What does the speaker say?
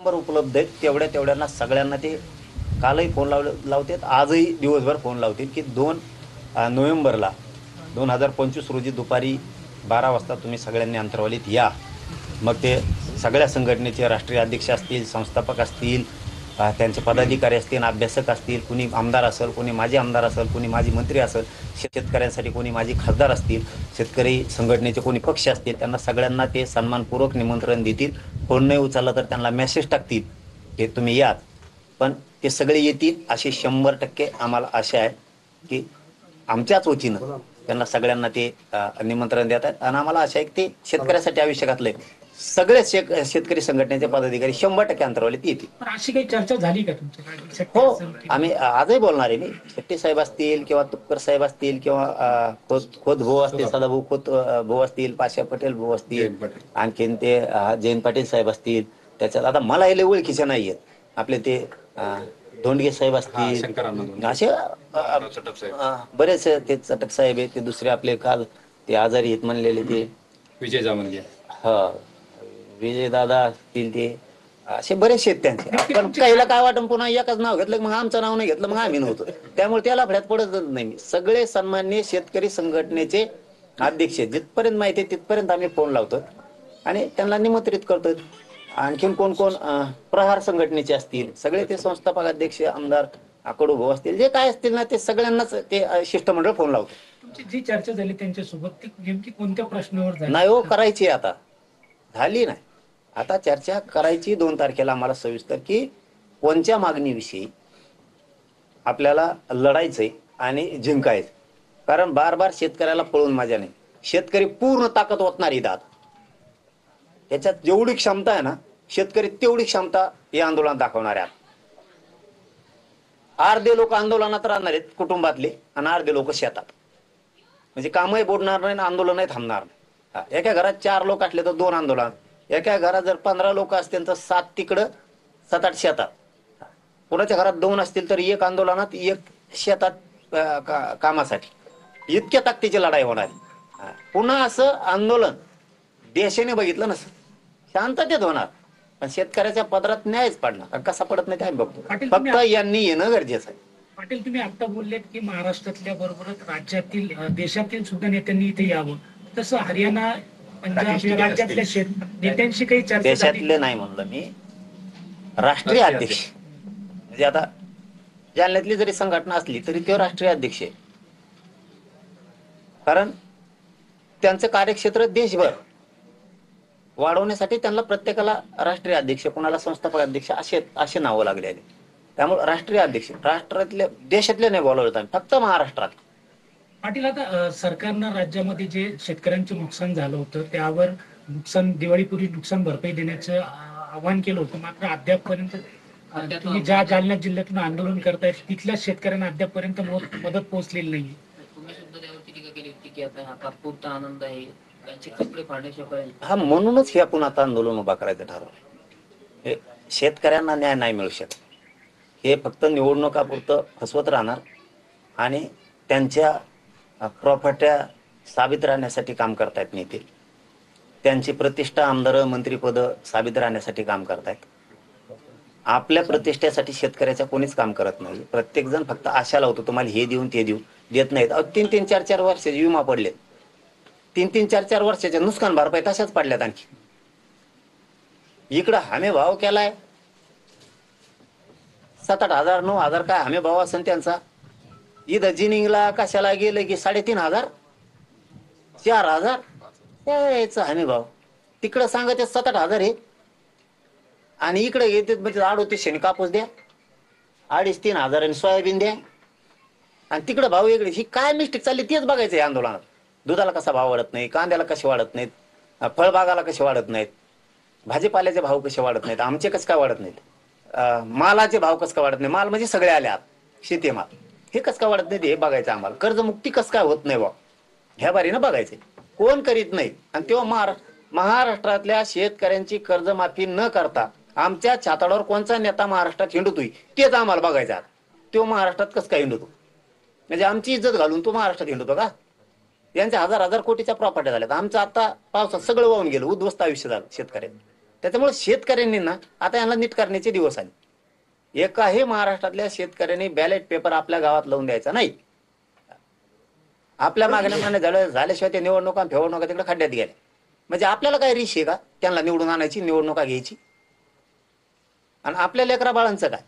Number उपलब्ध आहेत तेवढ्यांना सगळ्यांना ते कालही फोन लावतात, आजही दिवसभर फोन लावतील की 2 नोव्हेंबरला 2025 रोजी दुपारी 12 वाजता तुम्ही सगळ्यांनी अंतरवालीत या. मग ते सगळ्या संघटनेचे राष्ट्रीय अध्यक्ष असतील, संस्थापक असतील, त्यांचे पदाधिकारी असतील, अभ्यासक असतील, कुणी आमदार असेल, कोणी माजी आमदार असेल, कोणी माजी मंत्री असेल, शेतकऱ्यांसाठी कोणी माजी खासदार असतील, शेतकरी संघटनेचे कोणी पक्ष असतील, त्यांना सगळ्यांना ते सन्मानपूर्वक निमंत्रण देतील. फोन नाही उचलला तर त्यांना मेसेज टाकतील की तुम्ही या. पण ते सगळे येतील अशी 100% आम्हाला आशा आहे की आमच्याच वतीनं त्यांना सगळ्यांना ते निमंत्रण देतात. आणि आम्हाला आशा आहे की ते शेतकऱ्यासाठी आयुष्य घातलंय. सगळे शेतकरी संघटनेचे पदाधिकारी 100% अंतरवालीत येतील. पण अशी काही चर्चा झाली का तुमच्या? हो, आम्ही आजही बोलणार आहे. मी शेट्टी साहेब असतील किंवा तुपकर साहेब असतील किंवा खोत भाऊ असतील, सदाभाऊ खोत भाऊ असतील, पाशा पटेल भाऊ असतील, आणखीन ते जयंत पाटील साहेब असतील. त्याच्यात आता मला हे ओळखीचे नाही आहेत. आपले ते धोंडगे साहेब असतील, असे बरेच ते चटक साहेब आहेत. ते दुसरे आपले काल ते आजारी आहेत म्हणलेले ते विजय जामनगे, हा विजय दादा असतील, ते असे बरेचसे आहेत त्यांचे. पण काहीला काय वाटून पुन्हा एकच नाव घेतलं मग आमचं नाव नाही घेतलं, मग आम्ही नव्हतो. त्यामुळे त्याला फड्यात पडतच नाही. सगळे सन्माननीय शेतकरी संघटनेचे अध्यक्ष जिथपर्यंत माहिती आहे तिथपर्यंत आम्ही फोन लावतो आणि त्यांना निमंत्रित करतो. आणखीन कोण कोण प्रहार संघटनेचे असतील, सगळे ते संस्थापक अध्यक्ष, आमदार कडू भाऊ असतील, जे काय असतील ना, ते सगळ्यांनाच ते शिष्टमंडळ फोन लावतो. तुमची जी चर्चा झाली त्यांच्यासोबत ती नेमकी कोणत्या प्रश्नावर झाली? नाही हो, करायची आता झाली नाही. आता चर्चा करायची 2 तारखेला आम्हाला सविस्तर की कोणत्या मागणीविषयी आपल्याला लढायचंय आणि जिंकायचं. कारण बार बार शेतकऱ्याला पळून मजा नाही. शेतकरी पूर्ण ताकद ओतणारी दाद, त्याच्यात जेवढी क्षमता आहे ना, शेतकरी तेवढी क्षमता या आंदोलनात दाखवणार आहे. अर्धे लोक आंदोलनात राहणार आहेत कुटुंबातले आणि अर्धे लोक शेतात. म्हणजे कामही बुडणार नाही, आंदोलनही थांबणार नाही. एका घरात 4 लोक असले तर 2 आंदोलन, एका घरात जर 15 लोक असतील तर 7 तिकडं 7-8 शेतात. कोणाच्या घरात 2 असतील तर 1 आंदोलनात 1 शेतात कामासाठी. इतक्या ताकदीची लढाई होणार. पुन्हा असं आंदोलन देशाने बघितलं नसतं, शांततेत होणार. पण शेतकऱ्याच्या पदरात न्यायच पडणार. कसा पडत नाही ते आम्ही बघतो. फक्त यांनी येणं गरजेचं आहे. पाटील, तुम्ही आता बोललेत की महाराष्ट्रातल्या बरोबरच राज्यातील देशातील सुद्धा नेत्यांनी इथे यावं. तसं हरियाणा, पंजाब या राज्यातल्या नेत्यांशी काही चर्चा? देशातले नाही म्हणलं मी, राष्ट्रीय अध्यक्ष. म्हणजे आता जालन्यातली जरी संघटना असली तरी ते राष्ट्रीय अध्यक्ष आहे. कारण त्यांचं कार्यक्षेत्र देशभर वाढवण्यासाठी त्यांना प्रत्येकाला राष्ट्रीय अध्यक्ष, कोणाला संस्थापक अध्यक्ष असे नावं लागले आहेत. त्यामुळे राष्ट्रीय अध्यक्ष राष्ट्रातले, देशातले नाही बोलवत आम्ही, फक्त महाराष्ट्रात. पाटील, आता सरकारनं राज्यामध्ये जे शेतकऱ्यांचं नुकसान झालं होतं त्यावर दिवाळीपूर्वी नुकसान भरपाई देण्याचं आवाहन केलं होतं. मात्र अद्यापपर्यंत तुम्ही ज्या जालना जिल्ह्यातून आंदोलन करतायत तिथल्या शेतकऱ्यांना अद्यापपर्यंत मदत पोहोचलेली नाही. तुम्ही सुद्धा त्यावरती टीका केली होती की आता हा तात्पुरता आनंद आहे, त्यांचे कपडे फाडण्याशिवाय. हा, म्हणूनच हे आपण आता आंदोलन उभा करायचं ठरवलं. शेतकऱ्यांना न्याय नाही मिळू शकत. हे फक्त निवडणुकापुरतं फसवत राहणार आणि त्यांच्या प्रॉपर्ट्या साबित राहण्यासाठी काम करतायत नेते. त्यांची प्रतिष्ठा, आमदार, मंत्रीपद साबित राहण्यासाठी काम करतायत. आपल्या प्रतिष्ठेसाठी शेतकऱ्याच्या कोणीच काम करत नाही. प्रत्येक जण फक्त आशा लावतो, तुम्हाला हे देऊन ते देऊ, देत नाहीत. 3-3, 4-4 वर्षाचे विमा पडलेत. 3-3, 4-4 वर्षाच्या नुकसान भरपाई तशाच पडल्यात. आणखी इकडं हमी भाव केलाय 7-8 हजार 9 हजार काय हमी भाव असेल त्यांचा. इथं जिनिंगला कशाला गेलं की 3,500 4,000 यायचा हमी भाव. तिकडं सांगत 7-8 हजार आहे आणि इकडे येते म्हणजे 3800 कापूस द्या, 2,500-3 हजारांनी सोयाबीन द्या आणि तिकडे भाव वेगळे. ही काय मिस्टेक चालली तेच बघायचं आहे आंदोलनात. दुधाला कसा भाव वाढत नाही, कांद्याला कसे वाढत नाहीत, फळबागाला कसे वाढत नाहीत, भाजीपाल्याचे भाव कसे वाढत नाहीत, आमचे कसं काय वाढत नाहीत, मालाचे भाव कसं काय वाढत नाही. माल म्हणजे सगळे आले आत, शेतीमाल हे कसं काय वाढत नाही हे बघायचं आम्हाला. कर्जमुक्ती कसं काय होत नाही बा, ह्या बारीनं बघायचे. कोण करीत नाही. आणि तेव्हा महाराष्ट्रातल्या शेतकऱ्यांची कर्जमाफी न करता आमच्या छाताडावर कोणचा नेता महाराष्ट्रात हिंडतोय तेच आम्हाला बघायचं. तो महाराष्ट्रात कसं काय हिंडतो, म्हणजे आमची इज्जत घालून तो महाराष्ट्रात हिंडतो का? यांच्या 1000-1000 कोटीच्या प्रॉपर्टी झाल्यात. आमचं आता पावसात सगळं वाहून गेलं, उद्ध्वस्त आयुष्य झालं शेतकऱ्यांचं. त्याच्यामुळे शेतकऱ्यांनी ना आता यांना नीट करण्याचे दिवस आले. एकाही महाराष्ट्रातल्या शेतकऱ्यांनी बॅलेट पेपर आपल्या गावात लावून द्यायचा नाही. आपल्या मागण्या झाल्याशिवाय ते निवडणुका फेवडणुका तिकडे खड्ड्यात गेल्या. म्हणजे आपल्याला काय रिश आहे का त्यांना निवडून आणायची, निवडणुका घ्यायची? आणि आपल्या लेकरा बाळांचं काय?